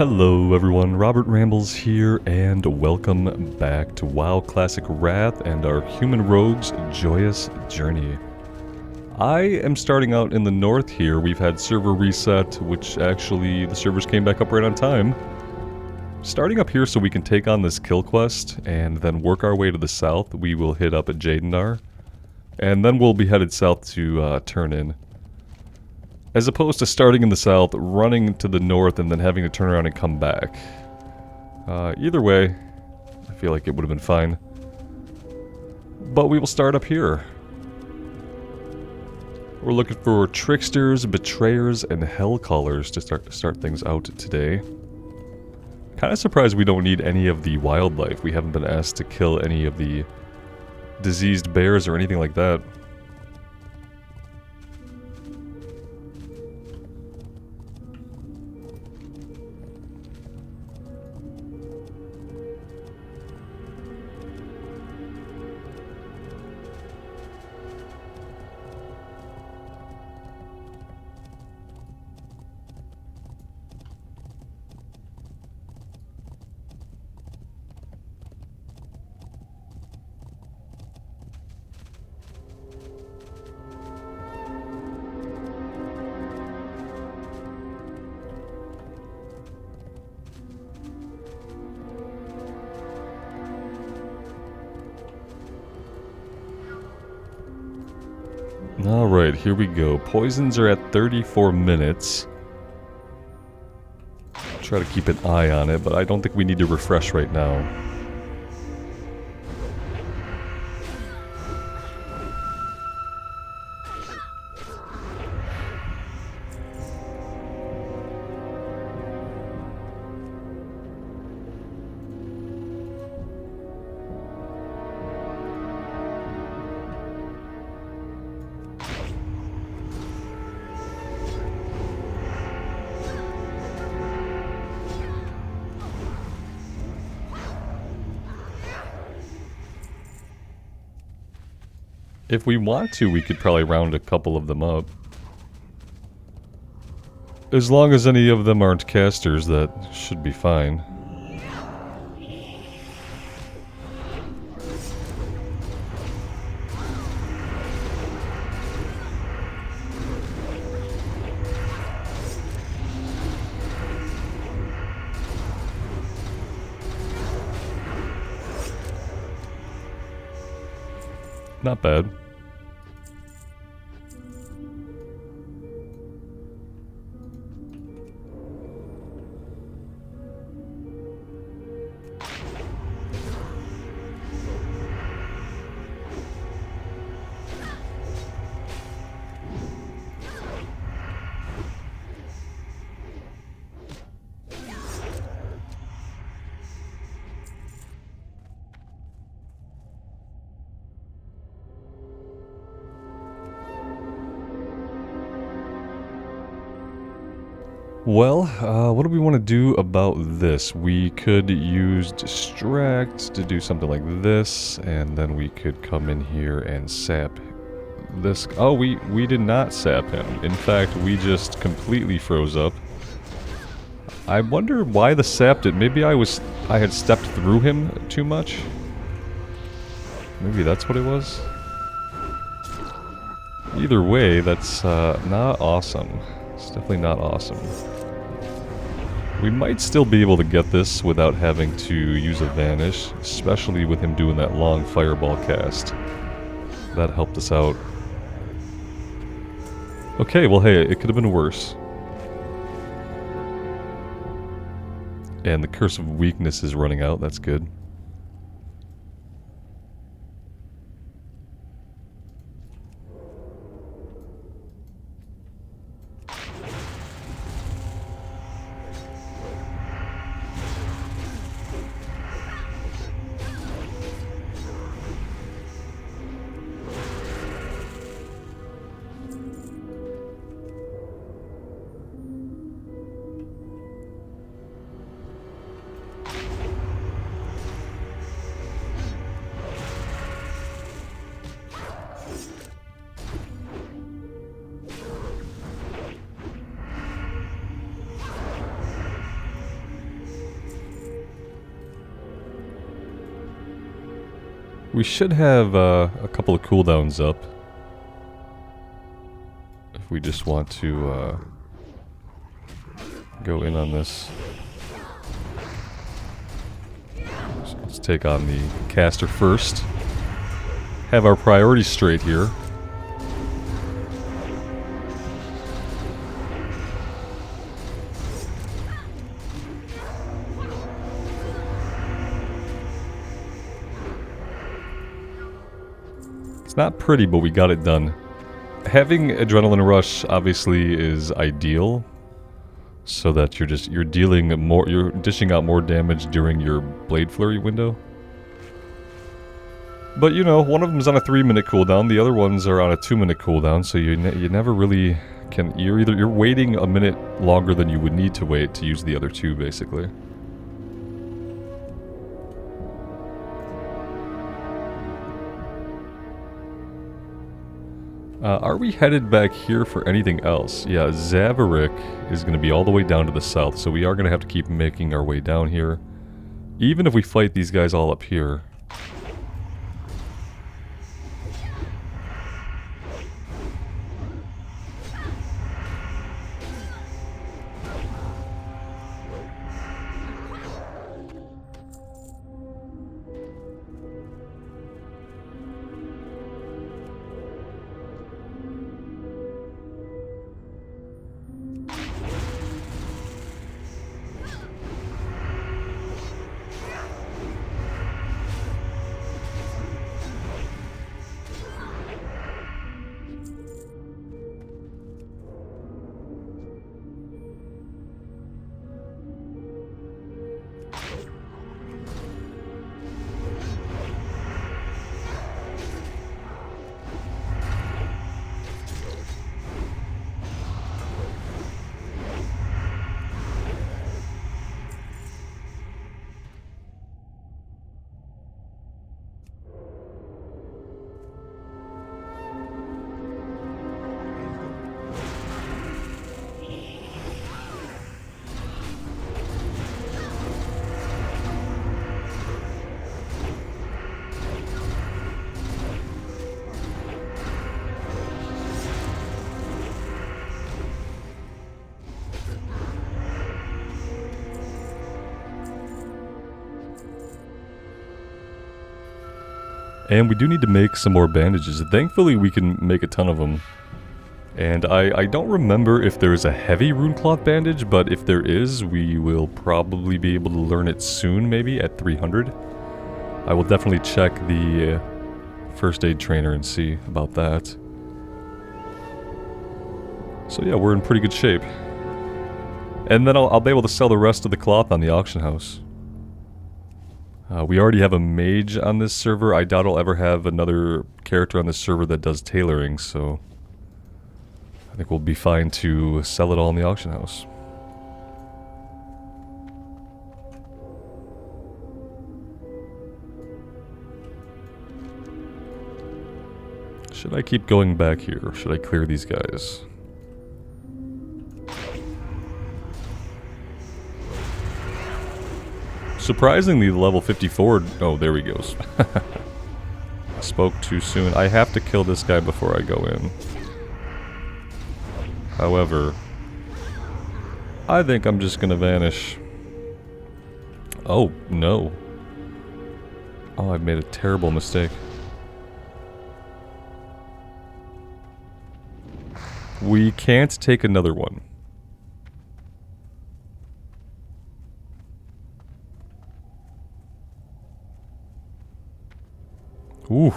Hello everyone, Robert Rambles here, and welcome back to WoW Classic Wrath and our Human Rogues Joyous Journey. I am starting out in the north here. We've had server reset, which actually the servers came back up right on time. Starting up here so we can take on this kill quest, and then work our way to the south. We will hit up at Jadenar, and then we'll be headed south to turn in. As opposed to starting in the south, running to the north, and then having to turn around and come back. Either way, I feel like it would have been fine. But we will start up here. We're looking for tricksters, betrayers, and hellcallers to start things out today. Kind of surprised we don't need any of the wildlife. We haven't been asked to kill any of the diseased bears or anything like that. Alright, here we go. Poisons are at 34 minutes. Try to keep an eye on it, but I don't think we need to refresh right now. If we want to, we could probably round a couple of them up. As long as any of them aren't casters, that should be fine. Not bad. Well, what do we want to do about this? We could use distract to do something like this, and then we could come in here and sap this. Oh, we did not sap him. In fact, we just completely froze up. I wonder why the sap did. Maybe I had stepped through him too much. Maybe that's what it was. Either way, that's not awesome. It's definitely not awesome. We might still be able to get this without having to use a vanish, especially with him doing that long fireball cast. That helped us out. Okay, well hey, it could have been worse. And the Curse of Weakness is running out, that's good. We should have a couple of cooldowns up. If we just want to go in on this. So let's take on the caster first. Have our priorities straight here. It's not pretty, but we got it done. Having Adrenaline Rush obviously is ideal, so that you're dealing more, you're dishing out more damage during your Blade Flurry window. But you know, one of them is on a 3-minute cooldown, the other ones are on a 2-minute cooldown, so you never really can. You're waiting a minute longer than you would need to wait to use the other two, basically. Are we headed back here for anything else? Yeah, Zaverick is going to be all the way down to the south, so we are going to have to keep making our way down here. Even if we fight these guys all up here. And we do need to make some more bandages. Thankfully, we can make a ton of them. And I don't remember if there's a heavy runecloth bandage, but if there is, we will probably be able to learn it soon, maybe, at 300. I will definitely check the first aid trainer and see about that. So yeah, we're in pretty good shape. And then I'll be able to sell the rest of the cloth on the auction house. We already have a mage on this server. I doubt I'll ever have another character on this server that does tailoring, so I think we'll be fine to sell it all in the auction house. Should I keep going back here, or should I clear these guys? Surprisingly, level 54... Oh, there he goes. I spoke too soon. I have to kill this guy before I go in. However, I think I'm just gonna vanish. Oh, no. Oh, I've made a terrible mistake. We can't take another one. Ooh.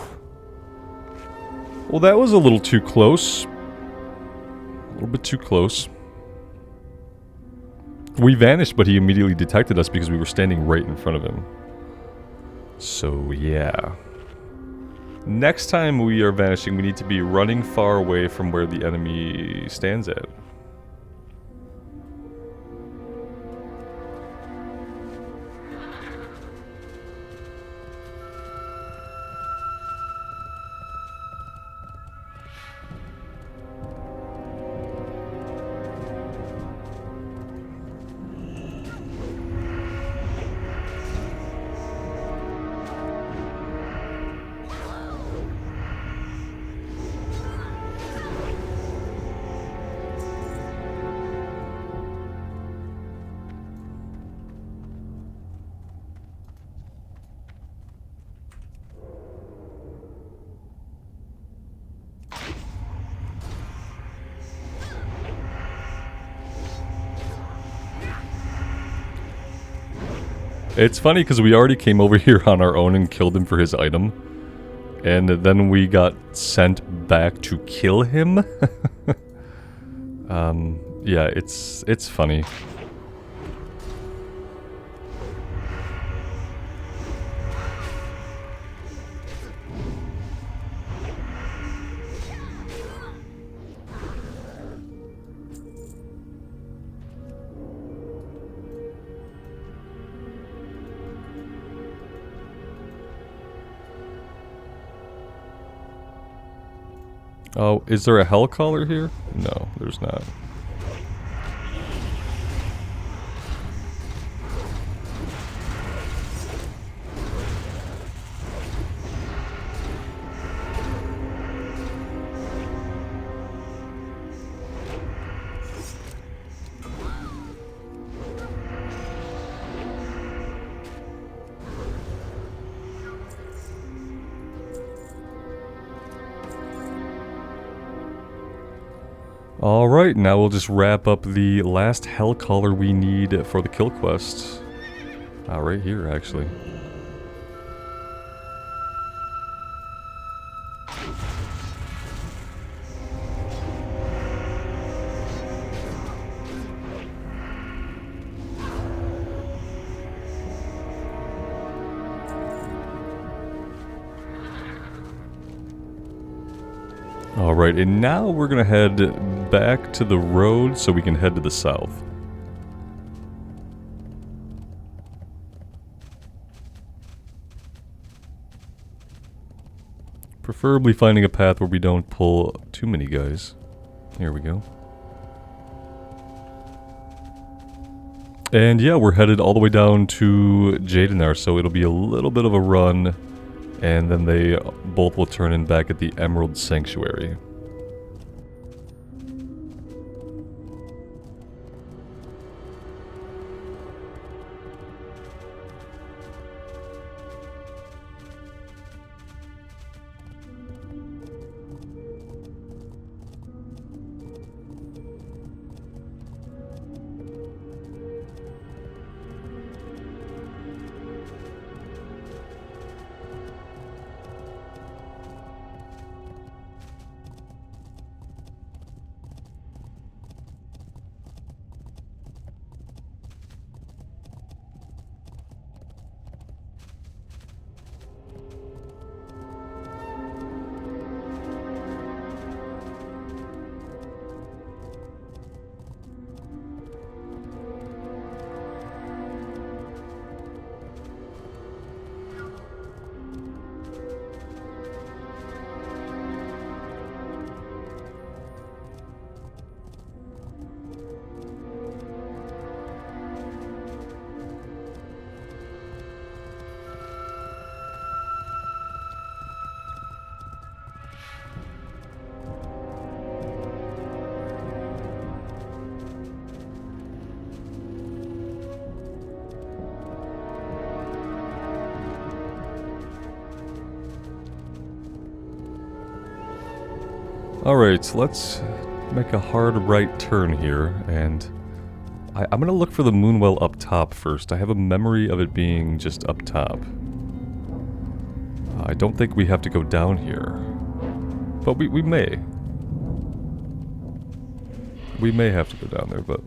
Well, that was a little too close. A little bit too close. We vanished, but he immediately detected us because we were standing right in front of him. So, yeah. Next time we are vanishing, we need to be running far away from where the enemy stands at. It's funny because we already came over here on our own and killed him for his item. And then we got sent back to kill him. Yeah, it's funny. Oh, is there a hell caller here? No, there's not. Alright, now we'll just wrap up the last hell caller we need for the kill quest. Right here, actually. Alright, and now we're gonna head back to the road so we can head to the south. Preferably finding a path where we don't pull too many guys. Here we go. And yeah, we're headed all the way down to Jadenar, so it'll be a little bit of a run. And then they both will turn in back at the Emerald Sanctuary. Alright, so let's make a hard right turn here, and I'm gonna look for the Moonwell up top first. I have a memory of it being just up top. I don't think we have to go down here. But we may. We may have to go down there, but...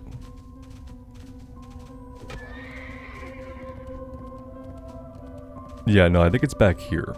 yeah, no, I think it's back here.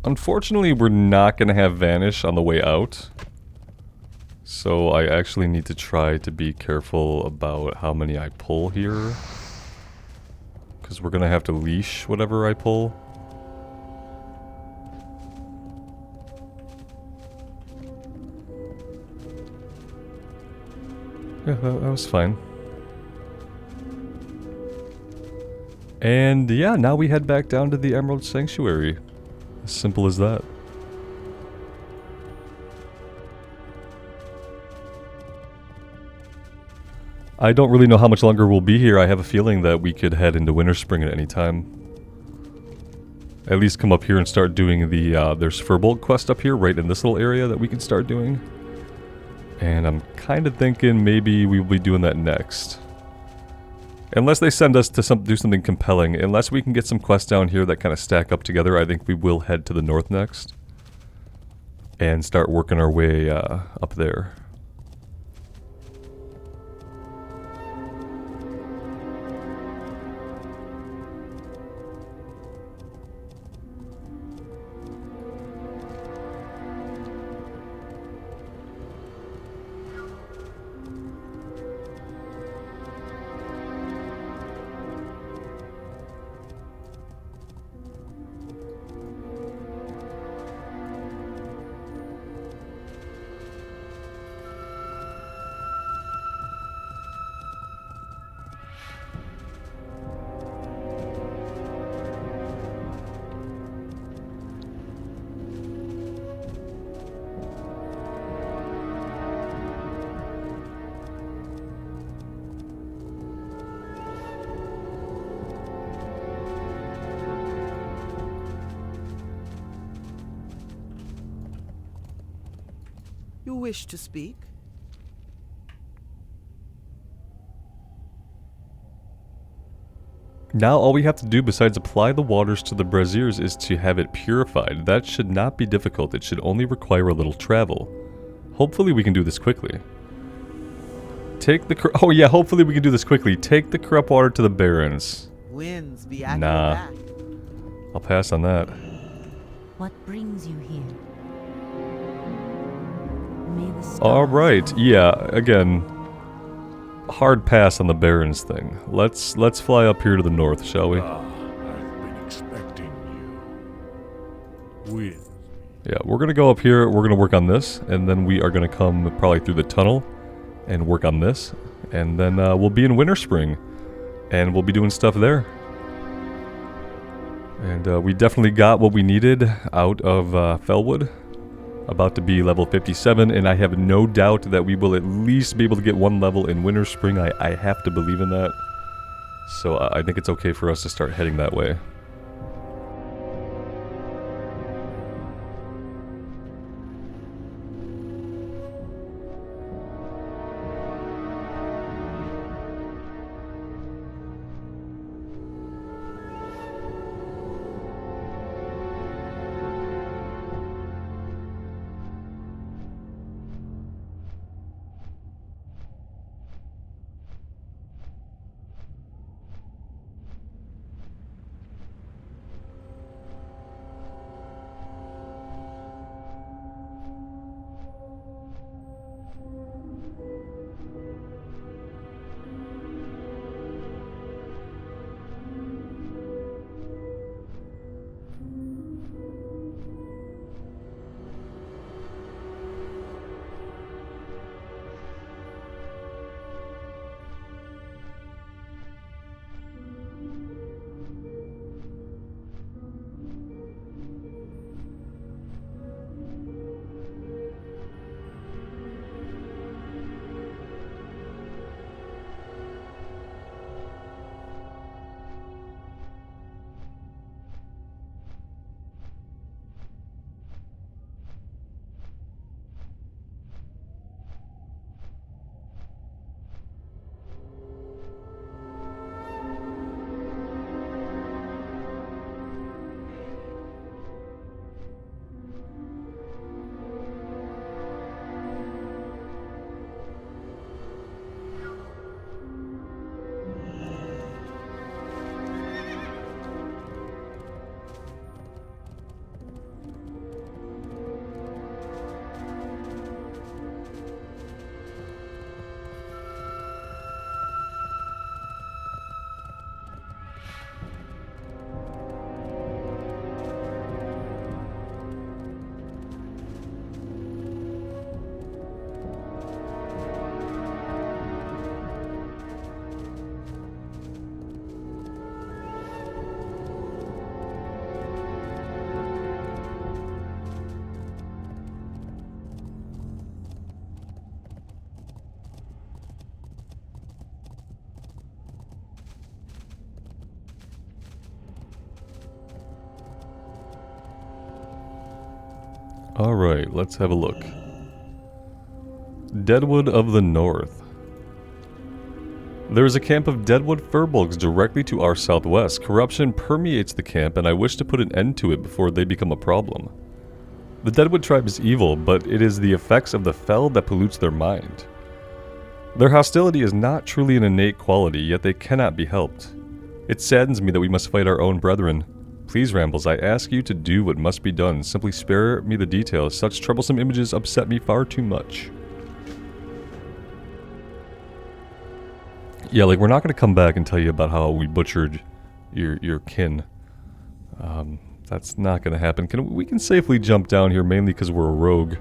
Unfortunately, we're not going to have Vanish on the way out. So I actually need to try to be careful about how many I pull here. Because we're going to have to leash whatever I pull. Yeah, that was fine. And yeah, now we head back down to the Emerald Sanctuary. As simple as that. I don't really know how much longer we'll be here. I have a feeling that we could head into Winterspring at any time. At least come up here and start doing the, there's furbolg quest up here, right in this little area that we can start doing. And I'm kind of thinking maybe we'll be doing that next. Unless they send us to do something compelling. Unless we can get some quests down here that kind of stack up together, I think we will head to the north next. And start working our way up there. You wish to speak? Now all we have to do besides apply the waters to the braziers is to have it purified. That should not be difficult. It should only require a little travel. Hopefully we can do this quickly. Oh yeah, hopefully we can do this quickly. Take the corrupt water to the barrens. Winds be at your Nah. back. I'll pass on that. What brings you here? May the stars Alright, guide yeah, again, hard pass on the barrens thing. Let's fly up here to the north, shall we? I've been expecting you. With Yeah, we're gonna go up here, we're gonna work on this, and then we are gonna come probably through the tunnel and work on this, and then we'll be in Winterspring, and we'll be doing stuff there. And we definitely got what we needed out of Felwood. About to be level 57, and I have no doubt that we will at least be able to get one level in Winterspring. I have to believe in that. So I think it's okay for us to start heading that way. Alright, let's have a look. Deadwood of the North. There is a camp of Deadwood furbolgs directly to our southwest. Corruption permeates the camp, and I wish to put an end to it before they become a problem. The Deadwood tribe is evil, but it is the effects of the fell that pollutes their mind. Their hostility is not truly an innate quality, yet they cannot be helped. It saddens me that we must fight our own brethren. Please, Rambles, I ask you to do what must be done. Simply spare me the details. Such troublesome images upset me far too much. Yeah, like, we're not going to come back and tell you about how we butchered your kin. That's not going to happen. We can safely jump down here, mainly because we're a rogue.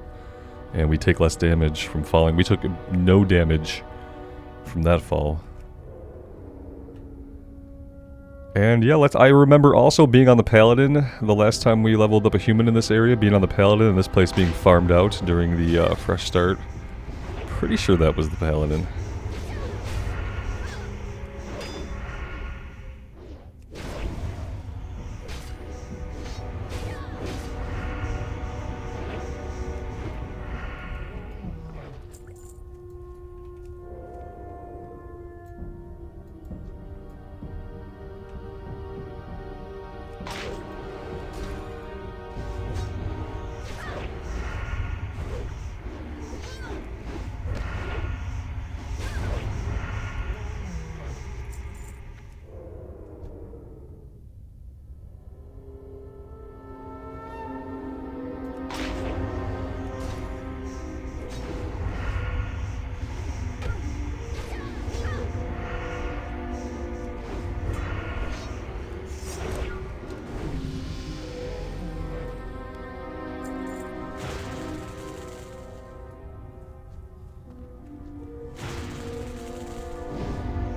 And we take less damage from falling. We took no damage from that fall. And yeah, I remember also being on the Paladin the last time we leveled up a human in this area, being on the Paladin and this place being farmed out during the fresh start. Pretty sure that was the Paladin.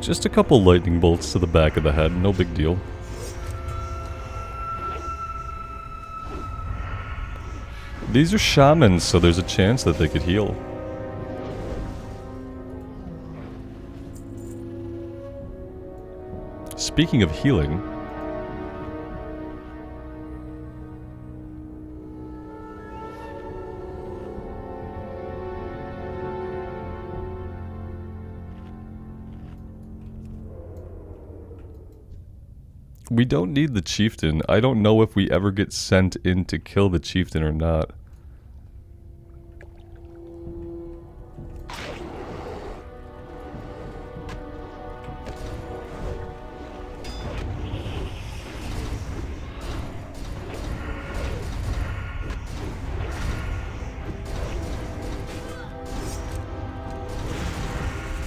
Just a couple lightning bolts to the back of the head, no big deal. These are shamans, so there's a chance that they could heal. Speaking of healing... we don't need the chieftain. I don't know if we ever get sent in to kill the chieftain or not.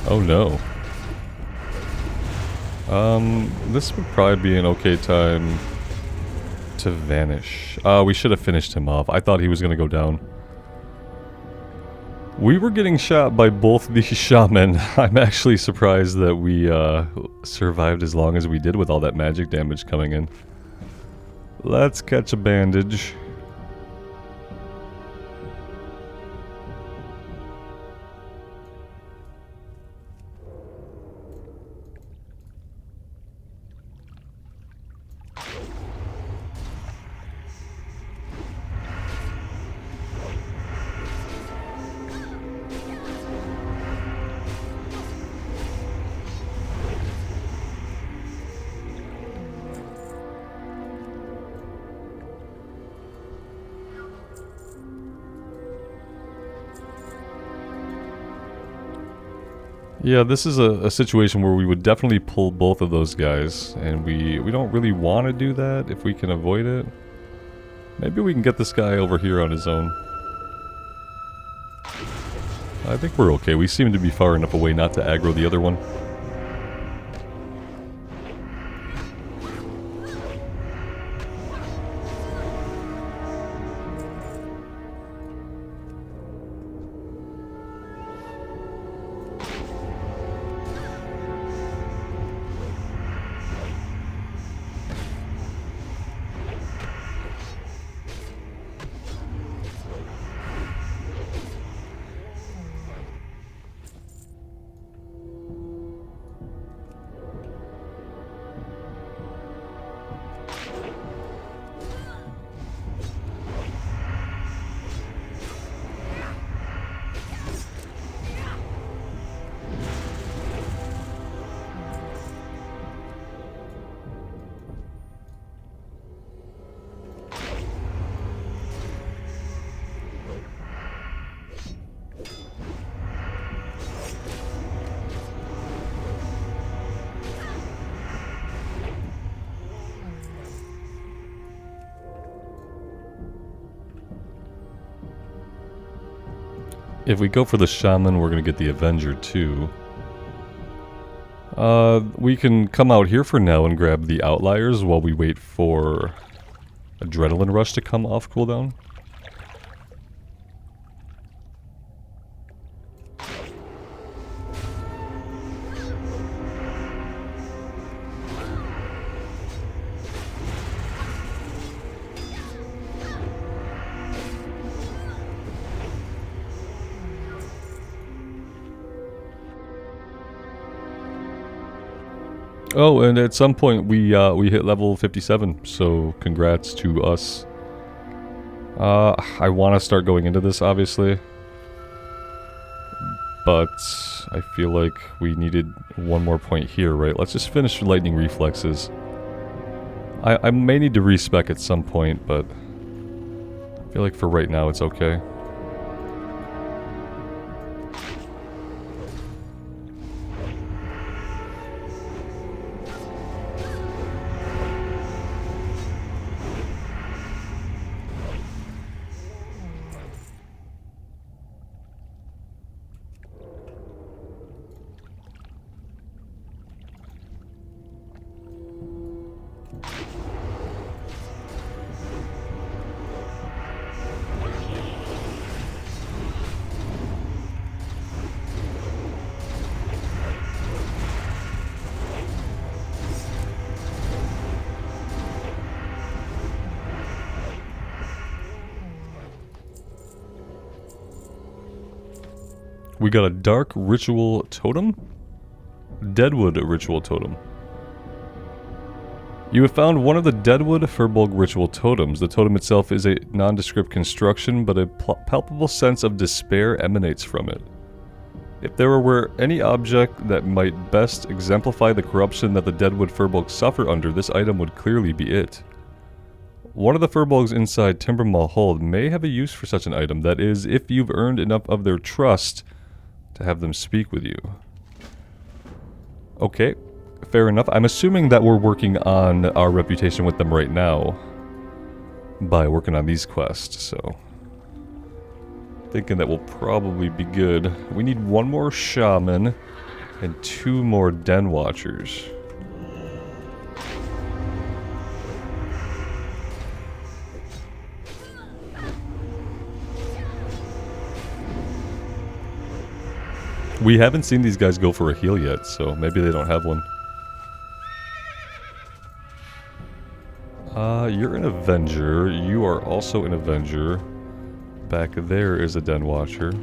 Oh no. This would probably be an okay time to vanish. We should have finished him off. I thought he was going to go down. We were getting shot by both these shaman. I'm actually surprised that we survived as long as we did with all that magic damage coming in. Let's catch a bandage. Yeah, this is a situation where we would definitely pull both of those guys, and we don't really want to do that if we can avoid it. Maybe we can get this guy over here on his own. I think we're okay. We seem to be far enough away not to aggro the other one. If we go for the Shaman, we're going to get the Avenger too. We can come out here for now and grab the Outliers while we wait for Adrenaline Rush to come off cooldown. Oh, and at some point we hit level 57, so congrats to us. I want to start going into this, obviously, but I feel like we needed one more point here, right? Let's just finish Lightning Reflexes. I may need to respec at some point, but I feel like for right now it's okay. We got a Dark Ritual Totem? Deadwood Ritual Totem. You have found one of the Deadwood furbolg Ritual Totems. The totem itself is a nondescript construction, but a palpable sense of despair emanates from it. If there were any object that might best exemplify the corruption that the Deadwood furbolg suffer under, this item would clearly be it. One of the furbolgs inside Timbermaw Hold may have a use for such an item, that is, if you've earned enough of their trust to have them speak with you. Okay, fair enough. I'm assuming that we're working on our reputation with them right now by working on these quests, so thinking that will probably be good. We need one more Shaman and 2 more Den Watchers. We haven't seen these guys go for a heal yet, so maybe they don't have one. You're an Avenger. You are also an Avenger. Back there is a Den Watcher.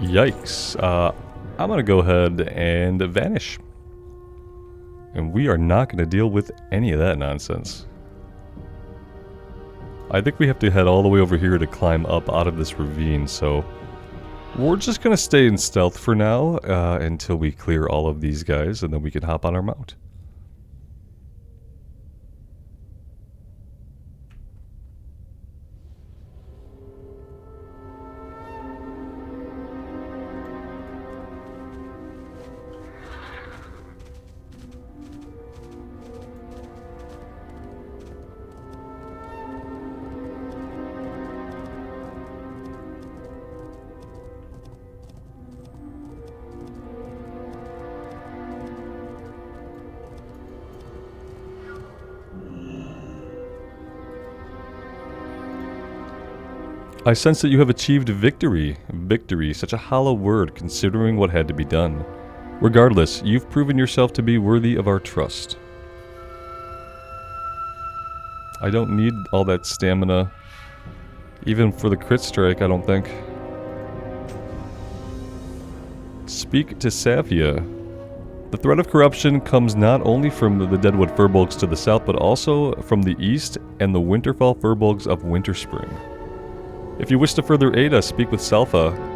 Yikes. I'm gonna go ahead and vanish. And we are not gonna deal with any of that nonsense. I think we have to head all the way over here to climb up out of this ravine, so we're just gonna stay in stealth for now until we clear all of these guys, and then we can hop on our mount. I sense that you have achieved victory. Victory, such a hollow word considering what had to be done. Regardless, you've proven yourself to be worthy of our trust. I don't need all that stamina, even for the crit strike, I don't think. Speak to Safia. The threat of corruption comes not only from the Deadwood furbolgs to the south, but also from the east and the Winterfell furbolgs of Winterspring. If you wish to further aid us, speak with Salfa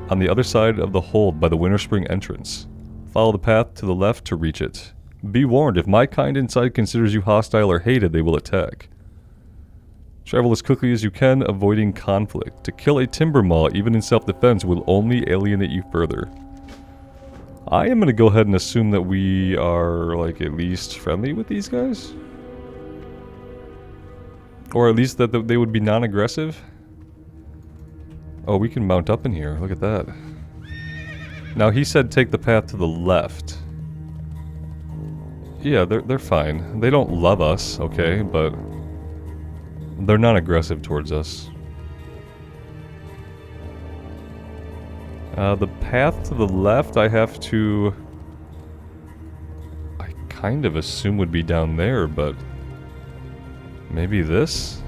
on the other side of the hold by the Winterspring entrance. Follow the path to the left to reach it. Be warned, if my kind inside considers you hostile or hated, they will attack. Travel as quickly as you can, avoiding conflict. To kill a timber maw, even in self-defense, will only alienate you further. I am going to go ahead and assume that we are, like, at least friendly with these guys? Or at least that they would be non-aggressive? Oh, we can mount up in here. Look at that. Now, he said take the path to the left. Yeah, they're fine. They don't love us, okay, but they're not aggressive towards us. The path to the left, I kind of assume would be down there, but maybe this?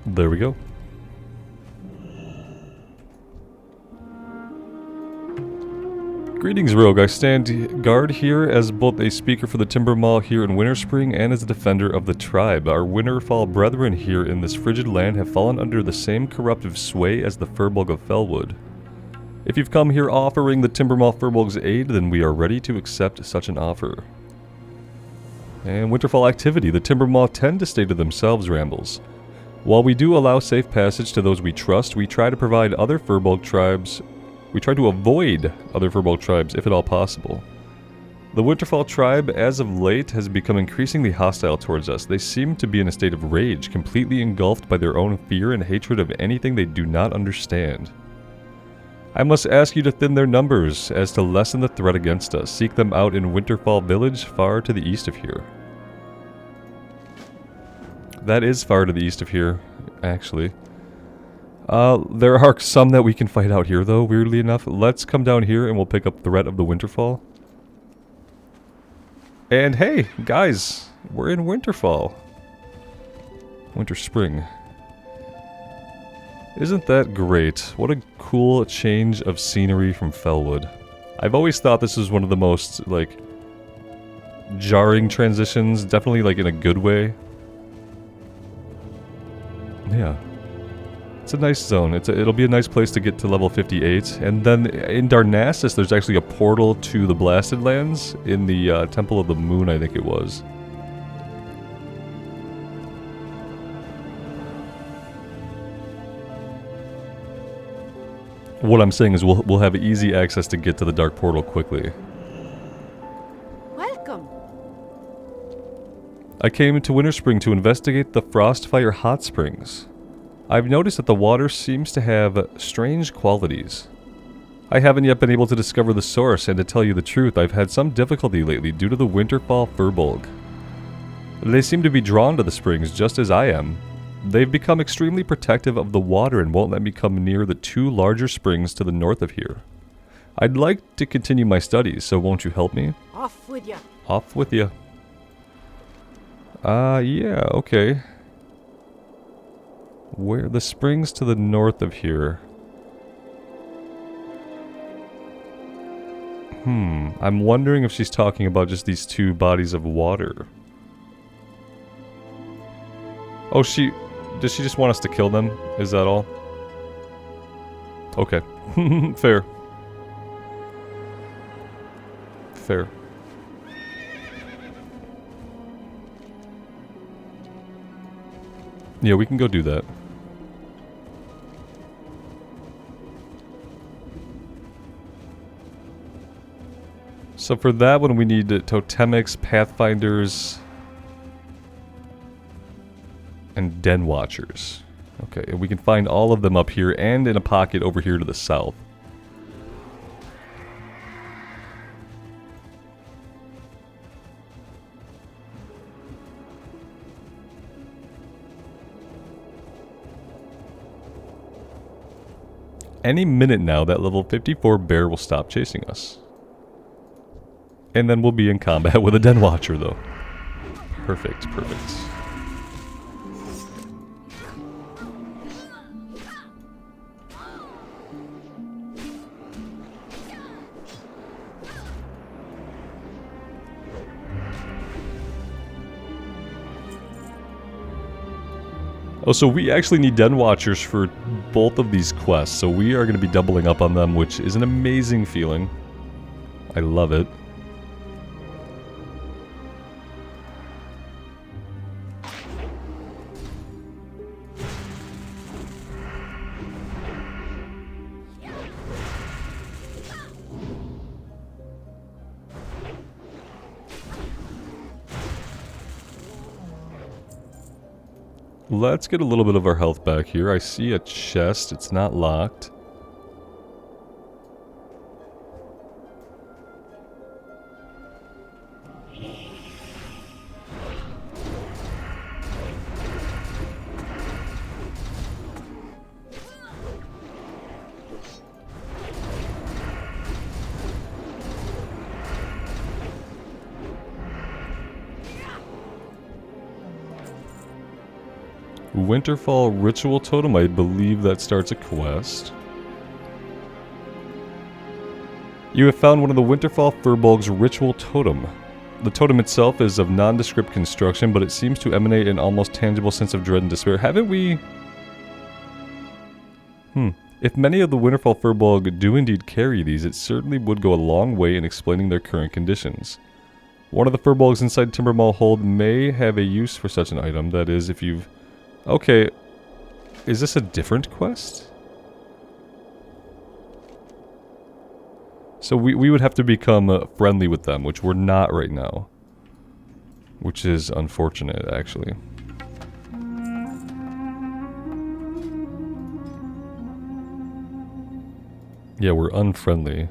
There we go. Greetings, Rogue. I stand guard here as both a speaker for the Timber Maw here in Winterspring and as a defender of the tribe. Our Winterfall brethren here in this frigid land have fallen under the same corruptive sway as the furbolg of Felwood. If you've come here offering the Timber Maw furbolg's aid, then we are ready to accept such an offer. And Winterfall activity. The Timber Maw tend to stay to themselves, Rambles. While we do allow safe passage to those we trust, we try to avoid other furbolg tribes if at all possible. The Winterfall tribe, as of late, has become increasingly hostile towards us. They seem to be in a state of rage, completely engulfed by their own fear and hatred of anything they do not understand. I must ask you to thin their numbers, as to lessen the threat against us. Seek them out in Winterfall village, far to the east of here. That is far to the east of here, actually. There are some that we can fight out here, though, weirdly enough. Let's come down here and we'll pick up Threat of the Winterfall. And hey, guys, we're in Winterfall. Winterspring. Isn't that great? What a cool change of scenery from Felwood. I've always thought this is one of the most, like, jarring transitions, definitely, like, in a good way. Yeah. It's a nice zone. It'll be a nice place to get to level 58. And then in Darnassus, there's actually a portal to the Blasted Lands in the Temple of the Moon, I think it was. What I'm saying is we'll have easy access to get to the Dark Portal quickly. Welcome. I came to Winterspring to investigate the Frostfire Hot Springs. I've noticed that the water seems to have strange qualities. I haven't yet been able to discover the source, and to tell you the truth, I've had some difficulty lately due to the Winterfall furbolg. They seem to be drawn to the springs just as I am. They've become extremely protective of the water and won't let me come near the two larger springs to the north of here. I'd like to continue my studies, so won't you help me? Off with ya. Off with ya. Yeah, okay. Where the springs to the north of here? I'm wondering if she's talking about just these two bodies of water. Oh, does she just want us to kill them? Is that all? Okay. Fair. Fair. Yeah, we can go do that. So for that one we need totemics, pathfinders, and den watchers. Okay, and we can find all of them up here and in a pocket over here to the south. Any minute now, that level 54 bear will stop chasing us. And then we'll be in combat with a Den Watcher, though. Perfect, perfect. Oh, so we actually need Den Watchers for both of these quests, so we are going to be doubling up on them, which is an amazing feeling. I love it. Let's get a little bit of our health back here. I see a chest. It's not locked. Winterfall Ritual Totem, I believe that starts a quest. You have found one of the Winterfall furbolg's Ritual Totem. The totem itself is of nondescript construction, but it seems to emanate an almost tangible sense of dread and despair. Haven't we... If many of the Winterfall furbolg do indeed carry these, it certainly would go a long way in explaining their current conditions. One of the furbolgs inside Timbermaw Hold may have a use for such an item, that is, if you've... Okay, is this a different quest? So we would have to become friendly with them, which we're not right now. Which is unfortunate, actually. Yeah, we're unfriendly.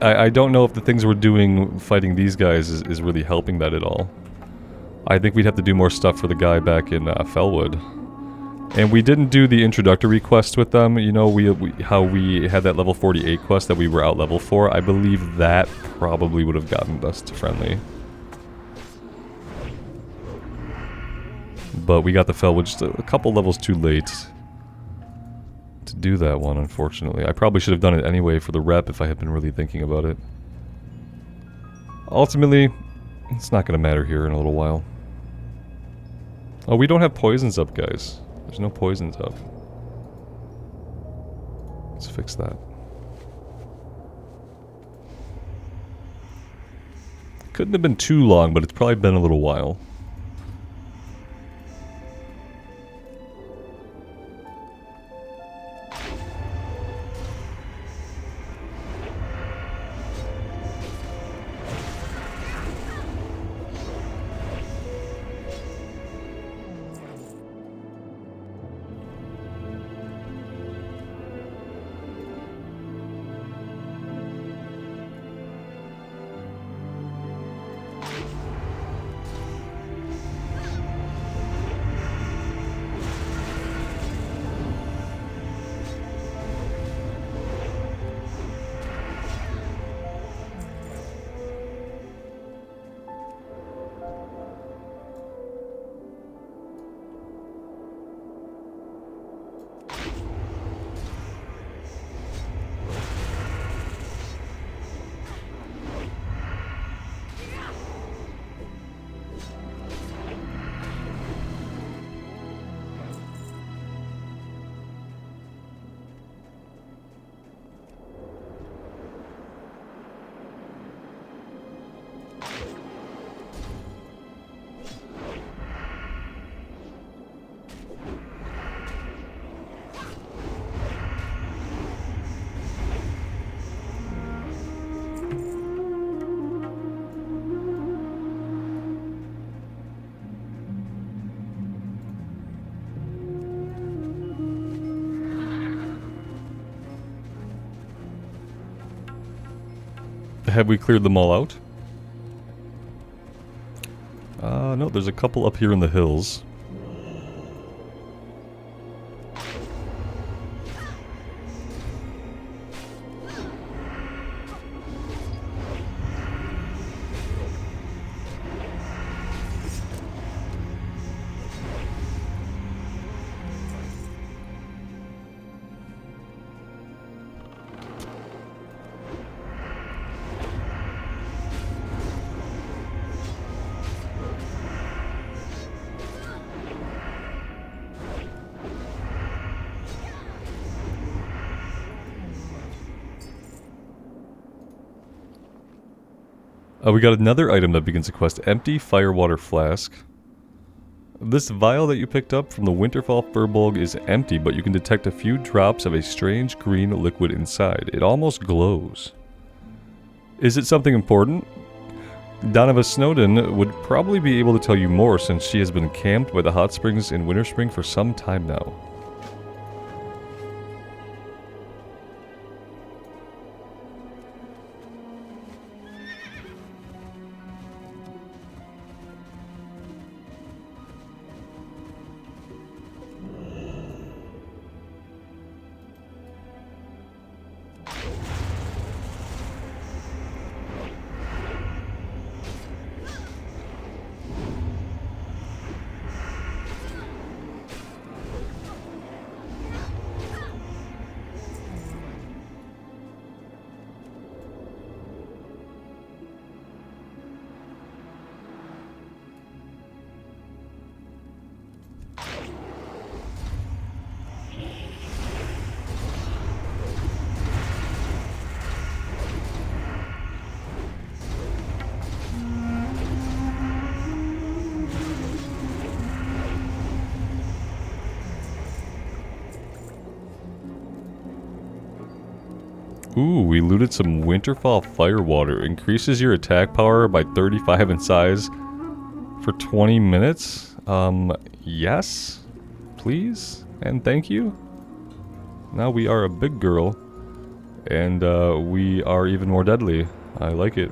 I don't know if the things we're doing fighting these guys is really helping that at all. I think we'd have to do more stuff for the guy back in Felwood. And we didn't do the introductory quest with them. You know, how we had that level 48 quest that we were out level for. I believe that probably would have gotten us to friendly. But we got the Felwood just a couple levels too late to do that one, unfortunately. I probably should have done it anyway for the rep if I had been really thinking about it. Ultimately, it's not going to matter here in a little while. Oh, we don't have poisons up, guys. There's no poisons up. Let's fix that. Couldn't have been too long, but it's probably been a little while. Have we cleared them all out? No, there's a couple up here in the hills. We got another item that begins the quest. Empty firewater flask. This vial that you picked up from the Winterfall furbolg is empty, but you can detect a few drops of a strange green liquid inside. It almost glows. Is it something important? Donovan Snowden would probably be able to tell you more since she has been camped by the hot springs in Winterspring for some time now. Ooh, we looted some Winterfall firewater. Increases your attack power by 35 in size for 20 minutes. Yes, please, and thank you. Now we are a big girl, and we are even more deadly. I like it.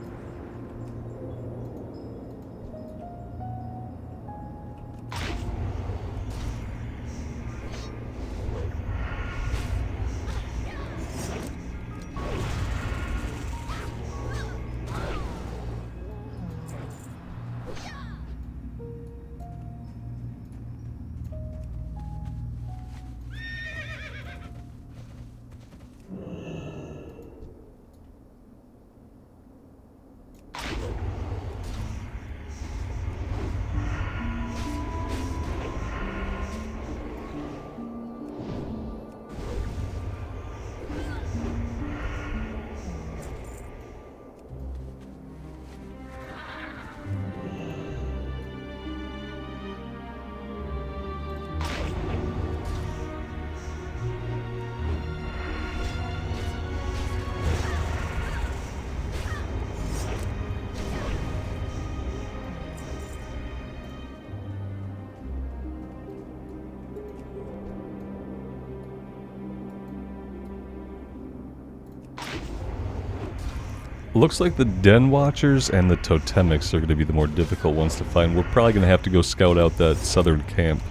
Looks like the Den Watchers and the Totemics are going to be the more difficult ones to find. We're probably going to have to go scout out that southern camp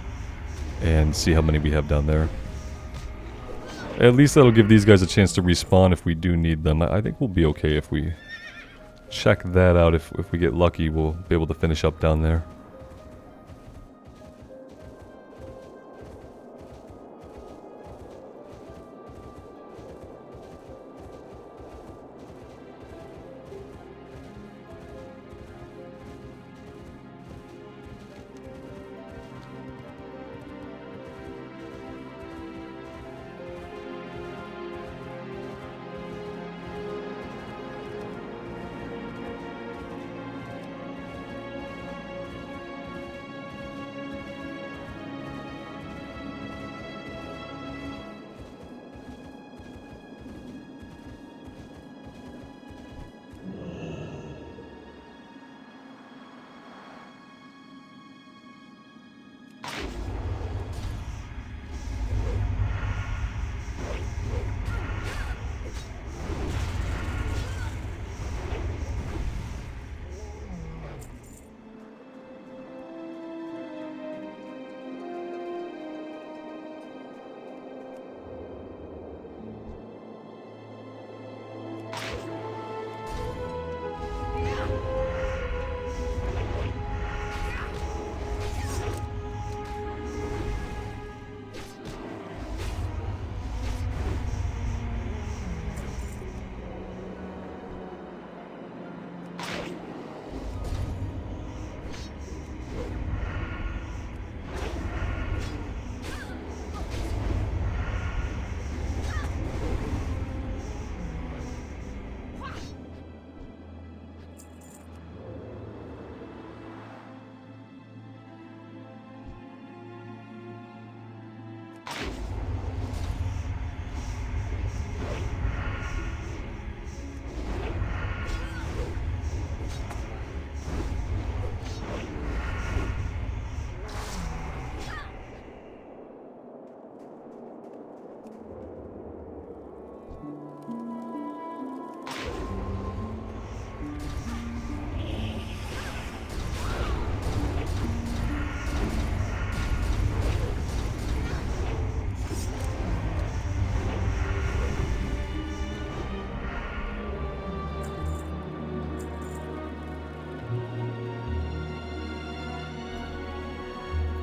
and see how many we have down there. At least that'll give these guys a chance to respawn if we do need them. I think we'll be okay if we check that out. If we get lucky, we'll be able to finish up down there.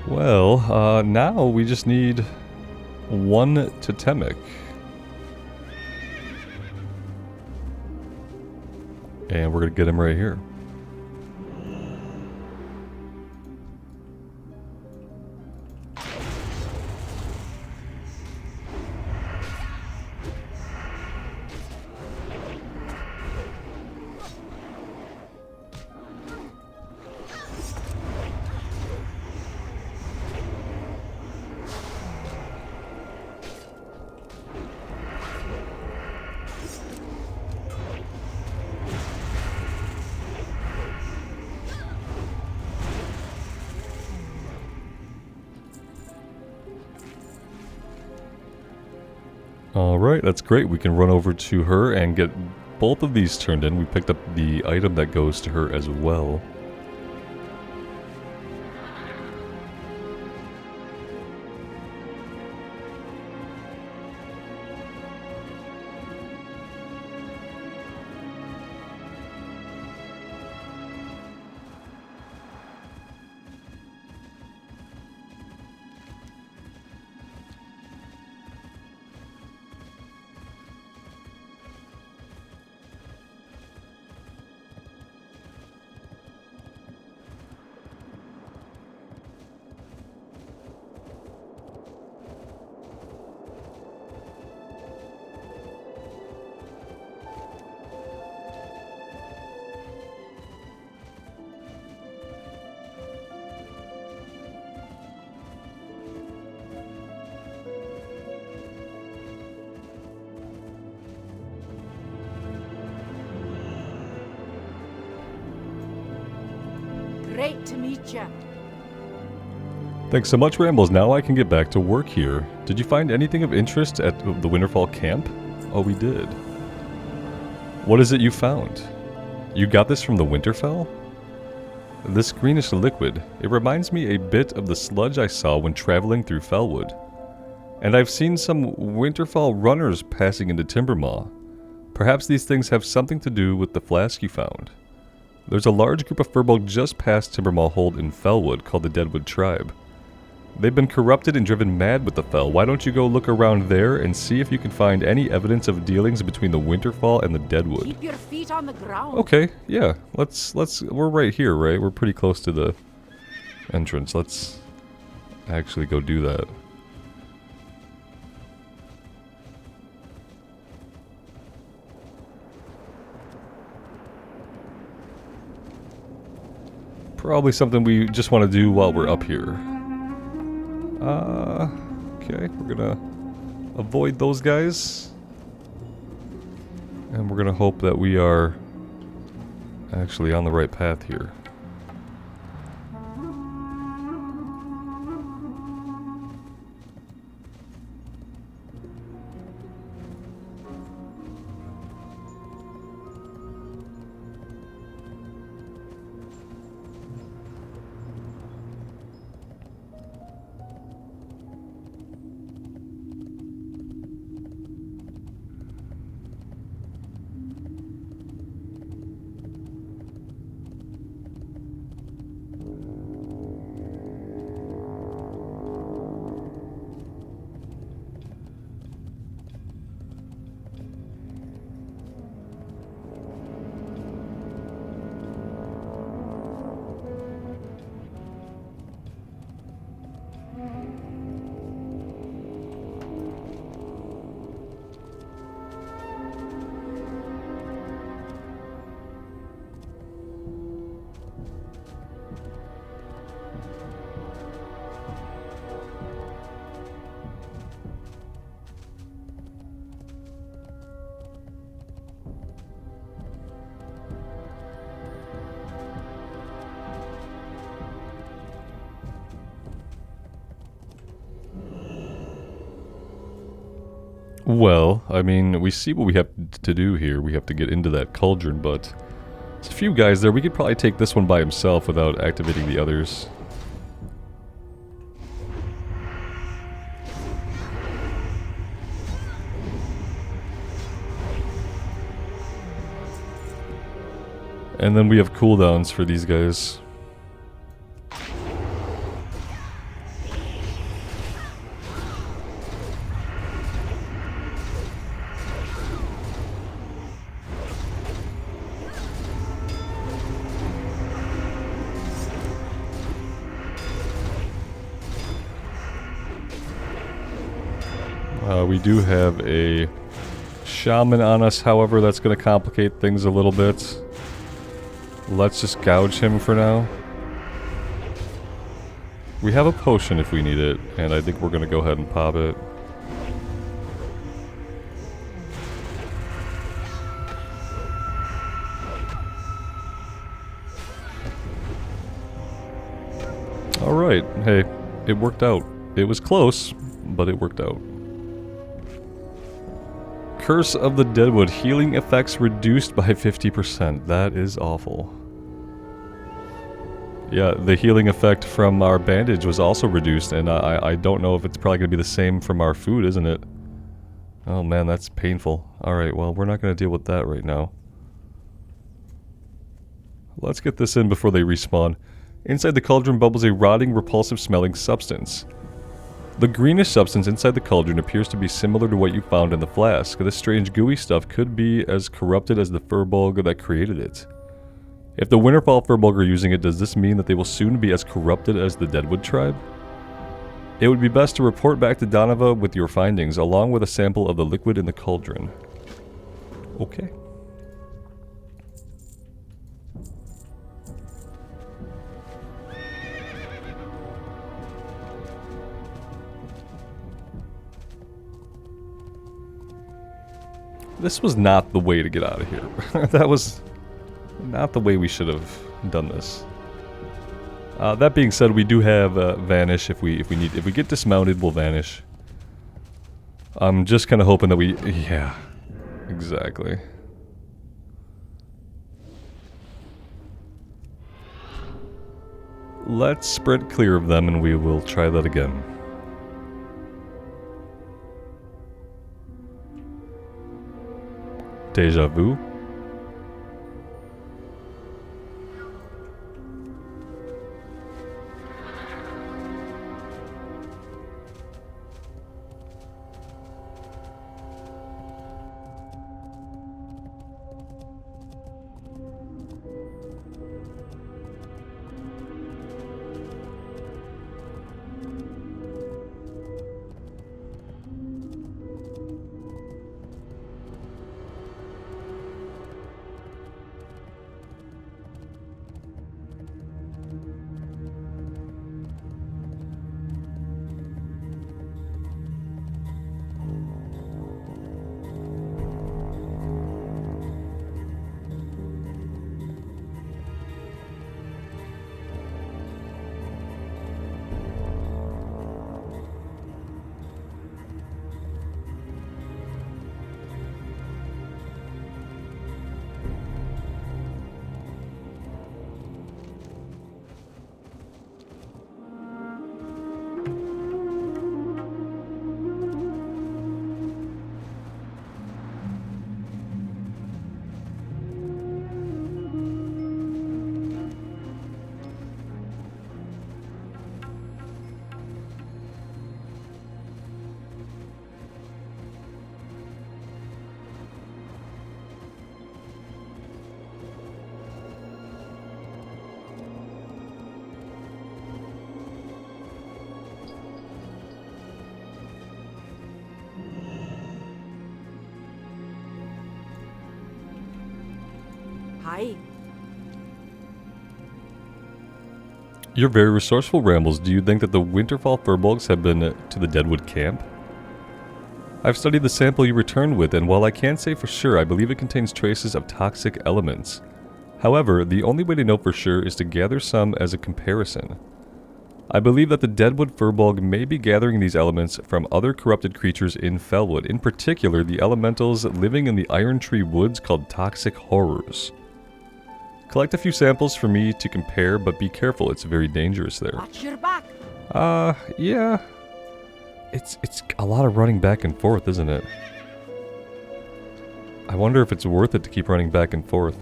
Well, now we just need one totemic. And we're gonna get him right here. Alright, that's great. We can run over to her and get both of these turned in. We picked up the item that goes to her as well. Great to meet you. Thanks so much, Rambles. Now I can get back to work here. Did you find anything of interest at the Winterfall camp? Oh, we did. What is it you found? You got this from the Winterfell? This greenish liquid. It reminds me a bit of the sludge I saw when traveling through Felwood. And I've seen some Winterfall runners passing into Timbermaw. Perhaps these things have something to do with the flask you found. There's a large group of furbolg just past Timbermaw Hold in Felwood called the Deadwood tribe. They've been corrupted and driven mad with the Fell. Why don't you go look around there and see if you can find any evidence of dealings between the Winterfall and the Deadwood? Keep your feet on the ground. Okay, yeah. We're right here, right? We're pretty close to the entrance. Let's actually go do that. Probably something we just want to do while we're up here. Okay, we're gonna avoid those guys. And we're gonna hope that we are actually on the right path here. Well, I mean, we see what we have to do here. We have to get into that cauldron, but there's a few guys there. We could probably take this one by himself without activating the others. And then we have cooldowns for these guys. We do have a shaman on us, however, that's going to complicate things a little bit. Let's just gouge him for now. We have a potion if we need it, and I think we're going to go ahead and pop it. Alright, hey, it worked out. It was close, but it worked out. Curse of the Deadwood. Healing effects reduced by 50%. That is awful. Yeah, the healing effect from our bandage was also reduced, and I don't know if it's probably going to be the same from our food, isn't it? Oh man, that's painful. Alright, well, we're not going to deal with that right now. Let's get this in before they respawn. Inside the cauldron bubbles a rotting, repulsive smelling substance. The greenish substance inside the cauldron appears to be similar to what you found in the flask. This strange gooey stuff could be as corrupted as the furbolg that created it. If the Winterfall furbolg are using it, does this mean that they will soon be as corrupted as the Deadwood tribe? It would be best to report back to Donova with your findings, along with a sample of the liquid in the cauldron. Okay. This was not the way to get out of here. That was not the way we should have done this. That being said, we do have vanish if we get dismounted, we'll vanish. I'm just kind of hoping that we, yeah, exactly. Let's sprint clear of them and we will try that again. Deja vu. Hi. You're very resourceful, Rambles. Do you think that the Winterfall furbolgs have been to the Deadwood camp? I've studied the sample you returned with, and while I can't say for sure, I believe it contains traces of toxic elements. However, the only way to know for sure is to gather some as a comparison. I believe that the Deadwood furbolg may be gathering these elements from other corrupted creatures in Felwood, in particular the elementals living in the Iron Tree Woods called toxic horrors. Collect a few samples for me to compare, but be careful, it's very dangerous there. Watch your back. Yeah. It's a lot of running back and forth, isn't it? I wonder if it's worth it to keep running back and forth.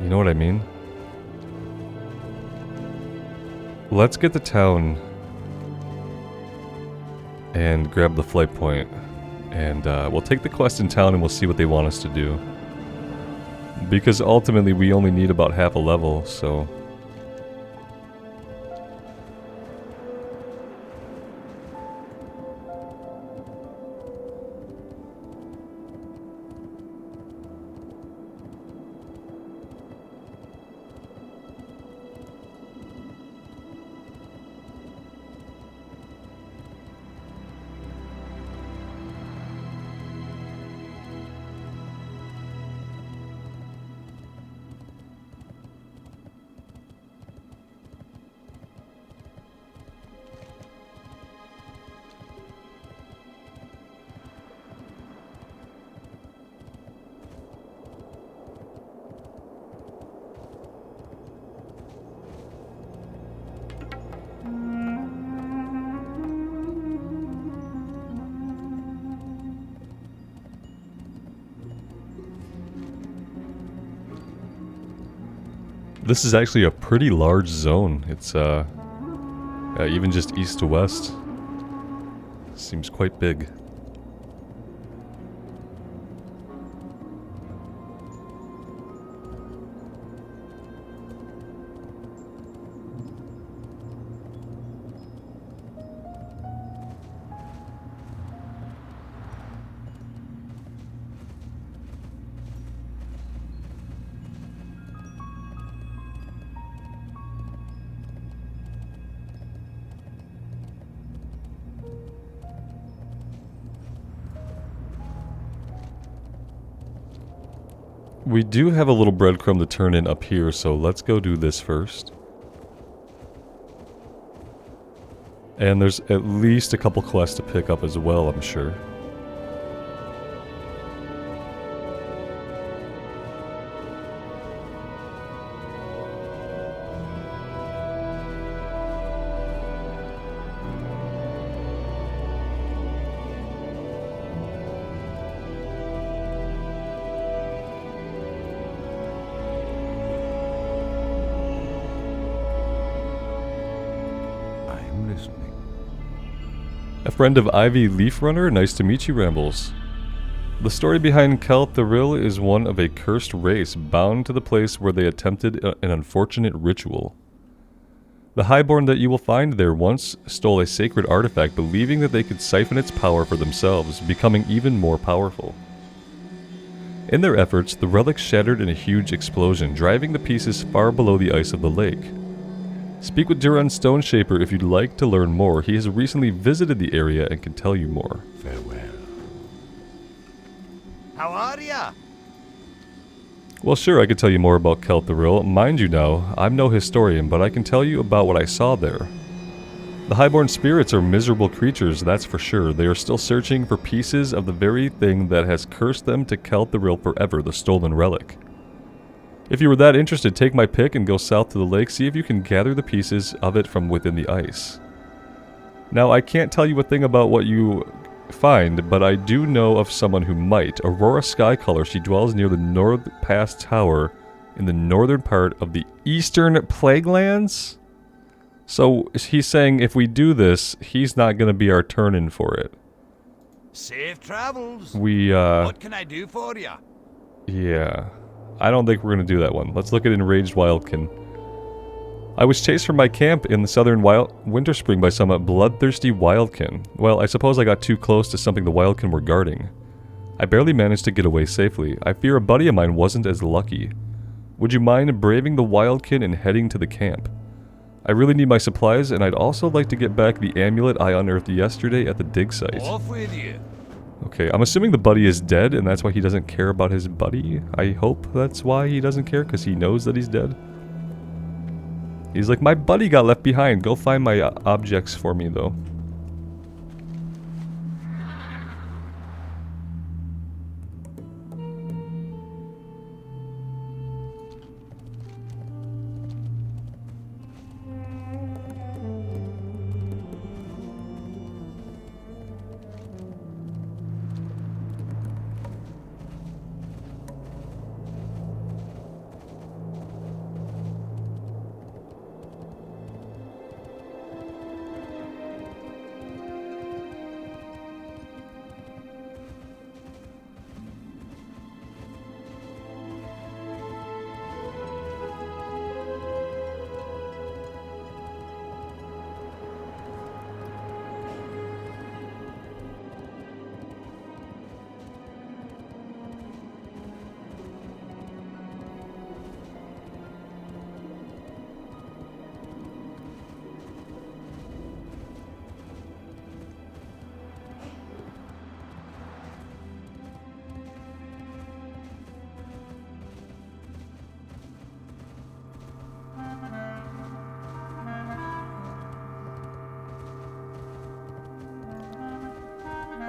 You know what I mean? Let's get to town and grab the flight point. And we'll take the quest in town and we'll see what they want us to do. Because ultimately we only need about half a level, so... This is actually a pretty large zone. It's, even just east to west. Seems quite big. We do have a little breadcrumb to turn in up here, so let's go do this first. And there's at least a couple quests to pick up as well, I'm sure. A friend of Ivy Leaf Runner, nice to meet you, Rambles. The story behind Kelt the Rill is one of a cursed race bound to the place where they attempted an unfortunate ritual. The highborn that you will find there once stole a sacred artifact, believing that they could siphon its power for themselves, becoming even more powerful. In their efforts, the relic shattered in a huge explosion, driving the pieces far below the ice of the lake. Speak with Duran Stoneshaper if you'd like to learn more. He has recently visited the area and can tell you more. Farewell. How are ya? Well, sure, I could tell you more about Kelt the Rill. Mind you now, I'm no historian, but I can tell you about what I saw there. The highborn spirits are miserable creatures, that's for sure. They are still searching for pieces of the very thing that has cursed them to Kelt the Rill forever, the stolen relic. If you were that interested, take my pick and go south to the lake, see if you can gather the pieces of it from within the ice. Now, I can't tell you a thing about what you find, but I do know of someone who might. Aurora Skycolor, she dwells near the North Pass Tower in the northern part of the Eastern Plaguelands? So, he's saying if we do this, he's not going to be our turn-in for it. Safe travels. What can I do for ya? Yeah. I don't think we're going to do that one. Let's look at Enraged Wildkin. I was chased from my camp in the southern Winterspring by some bloodthirsty Wildkin. Well, I suppose I got too close to something the Wildkin were guarding. I barely managed to get away safely. I fear a buddy of mine wasn't as lucky. Would you mind braving the Wildkin and heading to the camp? I really need my supplies, and I'd also like to get back the amulet I unearthed yesterday at the dig site. Off with you. Okay, I'm assuming the buddy is dead, and that's why he doesn't care about his buddy. I hope that's why he doesn't care, because he knows that he's dead. He's like, my buddy got left behind. Go find my objects for me, though.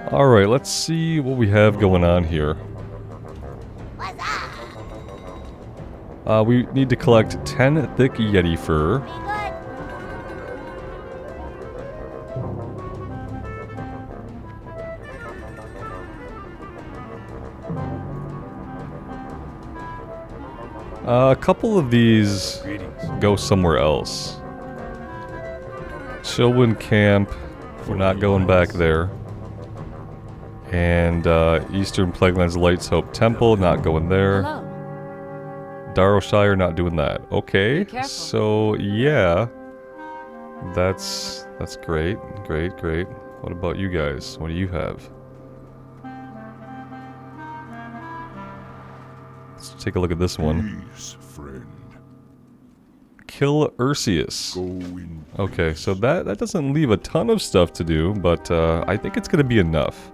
Alright, let's see what we have going on here. We need to collect 10 thick Yeti fur. A couple of these go somewhere else. Chilwyn Camp, we're not going back there. And Eastern Plaguelands Lights Hope Temple, not going there. Hello. Darrowshire, not doing that. Okay, Be careful. so yeah, that's great, great. What about you guys? What do you have? Let's take a look at this one. Peace, friend. Kill Ursius. Go in Okay, peace. so that doesn't leave a ton of stuff to do, but I think it's going to be enough.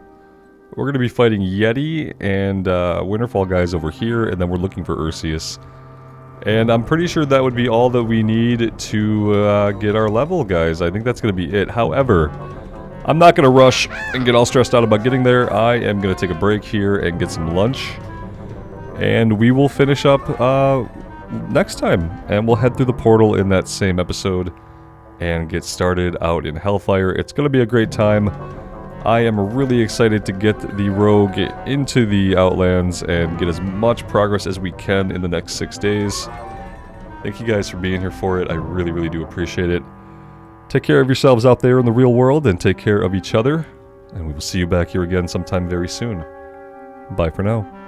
We're going to be fighting Yeti and Winterfall guys over here, and then we're looking for Ursius. And I'm pretty sure that would be all that we need to get our level, guys. I think that's going to be it. However, I'm not going to rush and get all stressed out about getting there. I am going to take a break here and get some lunch. And we will finish up next time. And we'll head through the portal in that same episode and get started out in Hellfire. It's going to be a great time. I am really excited to get the rogue into the Outlands and get as much progress as we can in the next 6 days. Thank you guys for being here for it. I really do appreciate it. Take care of yourselves out there in the real world and take care of each other. And we will see you back here again sometime very soon. Bye for now.